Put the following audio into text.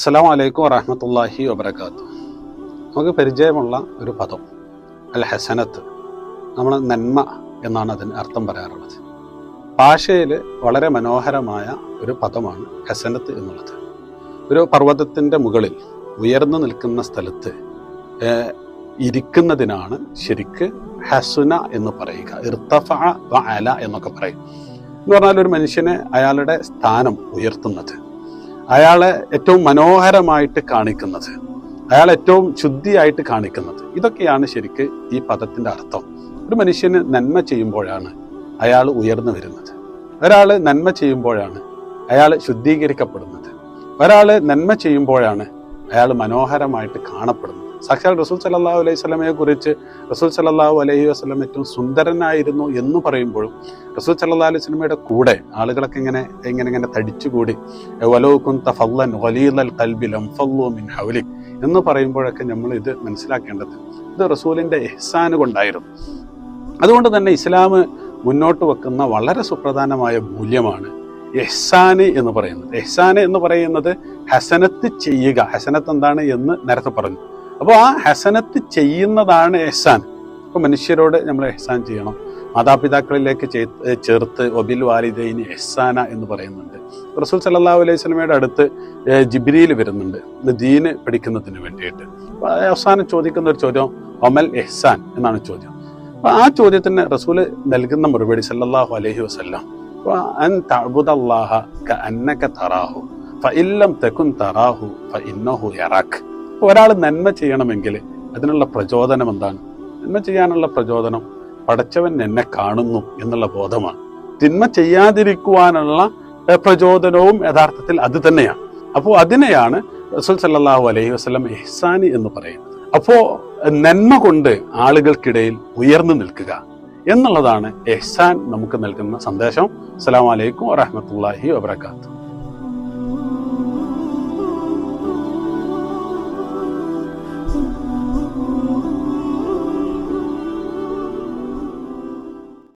അസ്സലാമു അലൈക്കും വറഹ്മത്തുള്ളാഹി വബറകാതുഹു. നമുക്ക് പരിചയമുള്ള ഒരു പദം അൽ ഹസനത്ത്, നമ്മൾ നന്മ എന്നാണ് അതിന് അർത്ഥം പറയാറുള്ളത്. ഭാഷയിൽ വളരെ മനോഹരമായ ഒരു പദമാണ് ഹസനത്ത് എന്നുള്ളത്. ഒരു പർവ്വതത്തിൻ്റെ മുകളിൽ ഉയർന്നു നിൽക്കുന്ന സ്ഥലത്ത് ഇരിക്കുന്നതിനാണ് ശരിക്ക് ഹസുന എന്ന് പറയുക. ഇർതഫഅ വ അല എന്നൊക്കെ പറയും. എന്ന് പറഞ്ഞാൽ ഒരു മനുഷ്യനെ അയാളുടെ സ്ഥാനം ഉയർത്തുന്നത്, അയാളെ ഏറ്റവും മനോഹരമായിട്ട് കാണിക്കുന്നത്, അയാൾ ഏറ്റവും ശുദ്ധിയായിട്ട് കാണിക്കുന്നത്, ഇതൊക്കെയാണ് ശരിക്ക് ഈ പദത്തിൻ്റെ അർത്ഥം. ഒരു മനുഷ്യന് നന്മ ചെയ്യുമ്പോഴാണ് അയാൾ ഉയർന്നു വരുന്നത്. ഒരാൾ നന്മ ചെയ്യുമ്പോഴാണ് അയാൾ ശുദ്ധീകരിക്കപ്പെടുന്നത്. ഒരാൾ നന്മ ചെയ്യുമ്പോഴാണ് അയാൾ മനോഹരമായിട്ട് കാണപ്പെടുന്നത്. സാക്ഷാൽ റസൂൽ സല്ലല്ലാഹു അലൈഹി വസല്ലമയെ കുറിച്ച് റസൂൽ സല്ലല്ലാഹു അലൈഹി വസല്ലം ഏറ്റവും സുന്ദരനായിരുന്നു എന്ന് പറയുമ്പോഴും റസൂൽ സല്ലല്ലാഹു അലൈഹി വസല്ലമയുടെ കൂടെ ആളുകളൊക്കെ ഇങ്ങനെ തടിച്ചുകൂടി വലൗ കുൻത ഫളൻ ഗലീദൽ ഖൽബി ലംഫളു മിൻ ഹൗലിക് എന്ന് പറയുമ്പോഴൊക്കെ നമ്മൾ ഇത് മനസ്സിലാക്കേണ്ടത് ഇത് റസൂലിന്റെ ഇഹ്സാൻ കൊണ്ടായിരുന്നു. അതുകൊണ്ട് തന്നെ ഇസ്ലാം മുന്നോട്ട് വെക്കുന്ന വളരെ സുപ്രധാനമായ മൂല്യമാണ് ഇഹ്സാന് എന്ന് പറയുന്നത്. ഇഹ്സാന് എന്ന് പറയുന്നത് ഹസനത്ത് ചെയ്യുക. ഹസനത്ത് എന്താണ് എന്ന് നേരത്തെ പറഞ്ഞു. അപ്പോൾ ആ ഹസനത്ത് ചെയ്യുന്നതാണ് ഇഹ്സാൻ. അപ്പോൾ മനുഷ്യരോട് നമ്മൾ ഇഹ്സാൻ ചെയ്യണം. മാതാപിതാക്കളിലേക്ക് ചേർത്ത് വബിൽ വാലിദൈനി ഇഹ്സാന എന്ന് പറയുന്നുണ്ട്. റസൂൽ സല്ലല്ലാഹു അലൈഹി വസല്ലമയുടെ അടുത്ത് ജിബ്രീൽ വരുന്നുണ്ട് ദീന് പഠിക്കുന്നതിന് വേണ്ടിയിട്ട്. അവസാനം ചോദിക്കുന്ന ഒരു ചോദ്യം ഒമൽ ഇഹ്സാൻ എന്നാണ് ചോദ്യം. അപ്പോൾ ആ ചോദ്യത്തിന് റസൂല് നൽകുന്ന മറുപടി സല്ലല്ലാഹു അലൈഹി വസല്ലം അൻ തഅബുദല്ലാഹ കഅന്നക തറാഹു ഫഇൻ ലം തകുൻ തറാഹു ഫഇന്നഹു യറാക്. ഒരാൾ നന്മ ചെയ്യണമെങ്കിൽ അതിനുള്ള പ്രചോദനം എന്താണ്? നന്മ ചെയ്യാനുള്ള പ്രചോദനം പടച്ചവൻ എന്നെ കാണുന്നു എന്നുള്ള ബോധമാണ്. തിന്മ ചെയ്യാതിരിക്കുവാനുള്ള പ്രചോദനവും യഥാർത്ഥത്തിൽ അത് തന്നെയാണ്. അപ്പോൾ അതിനെയാണ് റസൂൽ സല്ലല്ലാഹു അലൈഹി വസല്ലം ഇഹ്സാനി എന്ന് പറയുന്നത്. അപ്പോൾ നന്മ കൊണ്ട് ആളുകൾക്കിടയിൽ ഉയർന്നു നിൽക്കുക എന്നുള്ളതാണ് ഇഹ്സാൻ നമുക്ക് നൽകുന്ന സന്ദേശം. അസ്സലാമു അലൈക്കും വറഹ്മത്തുള്ളാഹി വബറകാതുഹു.